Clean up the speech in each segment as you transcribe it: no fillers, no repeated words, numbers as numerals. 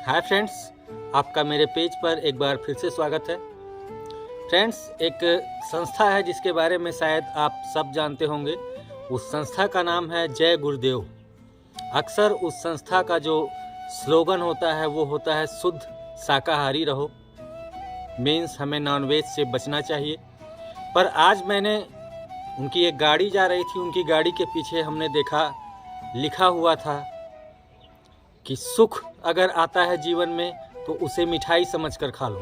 Hi friends, आपका मेरे page पर एक बार फिर से स्वागत है। फ्रेंड्स, एक संस्था है जिसके बारे में शायद आप सब जानते होंगे। उस संस्था का नाम है जय गुरुदेव। अक्सर उस संस्था का जो स्लोगन होता है वो होता है शुद्ध शाकाहारी रहो। मीन्स हमें नॉनवेज से बचना चाहिए। पर आज मैंने उनकी एक गाड़ी जा रही थी, उनकी गाड़ी के पीछे हमने देखा लिखा हुआ था कि सुख अगर आता है जीवन में तो उसे मिठाई समझकर खा लो,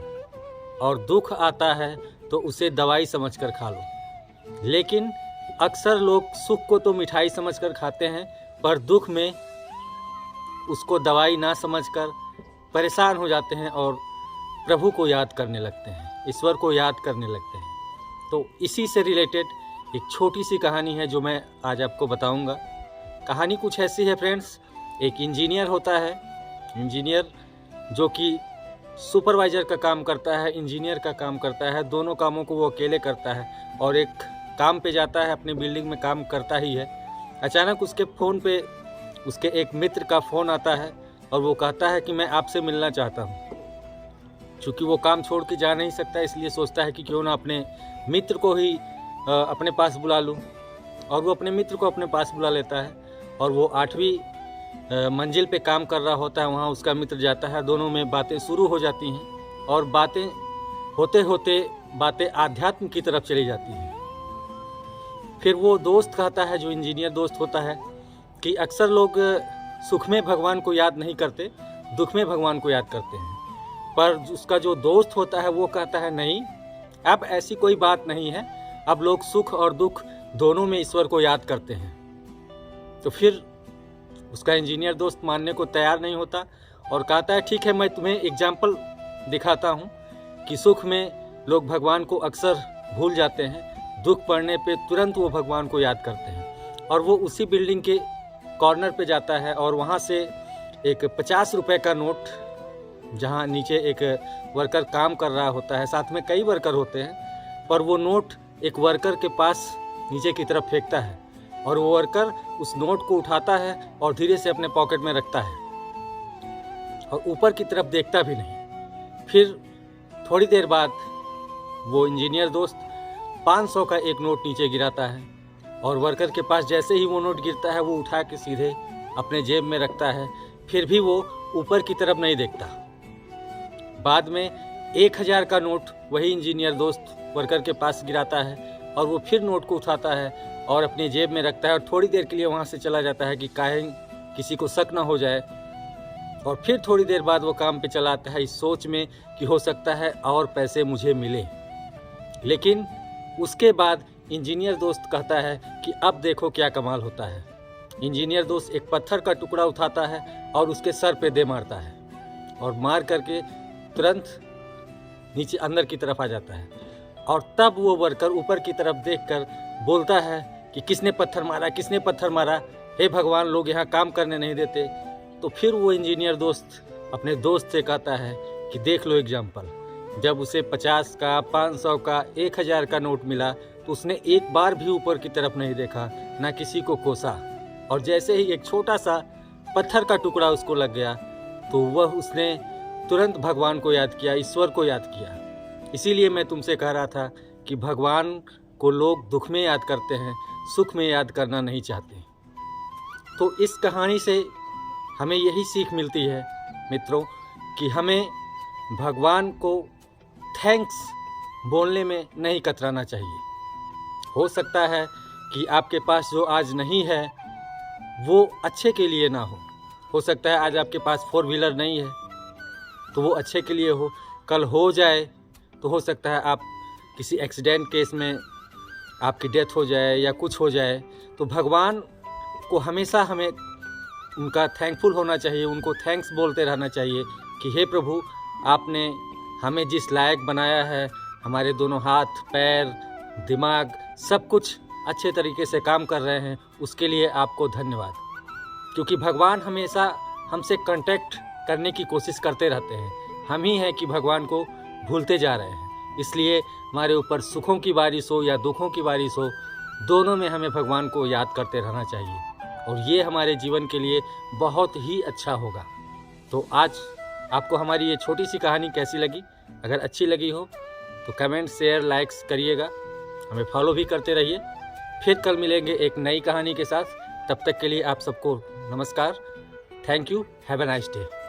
और दुख आता है तो उसे दवाई समझकर खा लो। लेकिन अक्सर लोग सुख को तो मिठाई समझकर खाते हैं, पर दुख में उसको दवाई ना समझकर परेशान हो जाते हैं और प्रभु को याद करने लगते हैं, ईश्वर को याद करने लगते हैं। तो इसी से रिलेटेड एक छोटी सी कहानी है जो मैं आज आपको बताऊंगा। कहानी कुछ ऐसी है फ्रेंड्स। एक इंजीनियर होता है, इंजीनियर जो कि सुपरवाइज़र का काम करता है, इंजीनियर का काम करता है। दोनों कामों को वो अकेले करता है और एक काम पे जाता है, अपनी बिल्डिंग में काम करता ही है। अचानक उसके फ़ोन पे उसके एक मित्र का फ़ोन आता है और वो कहता है कि मैं आपसे मिलना चाहता हूँ। चूँकि वो काम छोड़ के जा नहीं सकता, इसलिए सोचता है कि क्यों ना अपने मित्र को ही अपने पास बुला लूँ। और वो अपने मित्र को अपने पास बुला लेता है और वो 8वीं मंजिल पे काम कर रहा होता है। वहाँ उसका मित्र जाता है, दोनों में बातें शुरू हो जाती हैं और बातें होते होते बातें आध्यात्म की तरफ चली जाती हैं। फिर वो दोस्त कहता है, जो इंजीनियर दोस्त होता है, कि अक्सर लोग सुख में भगवान को याद नहीं करते, दुख में भगवान को याद करते हैं। पर उसका जो दोस्त होता है वो कहता है नहीं, अब ऐसी कोई बात नहीं है, अब लोग सुख और दुख दोनों में ईश्वर को याद करते हैं। तो फिर उसका इंजीनियर दोस्त मानने को तैयार नहीं होता और कहता है ठीक है, मैं तुम्हें एग्जाम्पल दिखाता हूँ कि सुख में लोग भगवान को अक्सर भूल जाते हैं, दुख पड़ने पे तुरंत वो भगवान को याद करते हैं। और वो उसी बिल्डिंग के कॉर्नर पे जाता है और वहाँ से एक 50 रुपये का नोट, जहाँ नीचे एक वर्कर काम कर रहा होता है, साथ में कई वर्कर होते हैं, पर वो नोट एक वर्कर के पास नीचे की तरफ फेंकता है और वो वर्कर उस नोट को उठाता है और धीरे से अपने पॉकेट में रखता है और ऊपर की तरफ देखता भी नहीं। फिर थोड़ी देर बाद वो इंजीनियर दोस्त 500 का एक नोट नीचे गिराता है और वर्कर के पास जैसे ही वो नोट गिरता है वो उठा के सीधे अपने जेब में रखता है। फिर भी वो ऊपर की तरफ नहीं देखता। बाद में 1000 का नोट वही इंजीनियर दोस्त वर्कर के पास गिराता है और वो फिर नोट को उठाता है और अपनी जेब में रखता है और थोड़ी देर के लिए वहाँ से चला जाता है कि काहे किसी को शक ना हो जाए। और फिर थोड़ी देर बाद वो काम पे चला आता है इस सोच में कि हो सकता है और पैसे मुझे मिले। लेकिन उसके बाद इंजीनियर दोस्त कहता है कि अब देखो क्या कमाल होता है। इंजीनियर दोस्त एक पत्थर का टुकड़ा उठाता है और उसके सर पे दे मारता है और मार करके तुरंत नीचे अंदर की तरफ आ जाता है। और तब वो वर्कर ऊपर की तरफ देखकर बोलता है कि किसने पत्थर मारा, किसने पत्थर मारा, हे भगवान, लोग यहाँ काम करने नहीं देते। तो फिर वो इंजीनियर दोस्त अपने दोस्त से कहता है कि देख लो एग्जाम्पल, जब उसे 50 का, 500 का, 1000 का नोट मिला तो उसने एक बार भी ऊपर की तरफ नहीं देखा, ना किसी को कोसा। और जैसे ही एक छोटा सा पत्थर का टुकड़ा उसको लग गया तो वह उसने तुरंत भगवान को याद किया, ईश्वर को याद किया। इसीलिए मैं तुमसे कह रहा था कि भगवान को लोग दुख में याद करते हैं, सुख में याद करना नहीं चाहते। तो इस कहानी से हमें यही सीख मिलती है मित्रों कि हमें भगवान को थैंक्स बोलने में नहीं कतराना चाहिए। हो सकता है कि आपके पास जो आज नहीं है वो अच्छे के लिए ना हो सकता है आज आपके पास 4 व्हीलर नहीं है तो वो अच्छे के लिए हो, कल हो जाए तो हो सकता है आप किसी एक्सीडेंट केस में आपकी डेथ हो जाए या कुछ हो जाए। तो भगवान को हमेशा हमें उनका थैंकफुल होना चाहिए, उनको थैंक्स बोलते रहना चाहिए कि हे प्रभु, आपने हमें जिस लायक बनाया है, हमारे दोनों हाथ, पैर, दिमाग, सब कुछ अच्छे तरीके से काम कर रहे हैं, उसके लिए आपको धन्यवाद। क्योंकि भगवान हमेशा हमसे कांटेक्ट करने की कोशिश करते रहते हैं, हम ही हैं कि भगवान को भूलते जा रहे हैं। इसलिए हमारे ऊपर सुखों की बारिश हो या दुखों की बारिश हो, दोनों में हमें भगवान को याद करते रहना चाहिए और ये हमारे जीवन के लिए बहुत ही अच्छा होगा। तो आज आपको हमारी ये छोटी सी कहानी कैसी लगी? अगर अच्छी लगी हो तो कमेंट, शेयर, लाइक्स करिएगा। हमें फॉलो भी करते रहिए। फिर कल मिलेंगे एक नई कहानी के साथ। तब तक के लिए आप सबको नमस्कार। Thank you. Have a nice day.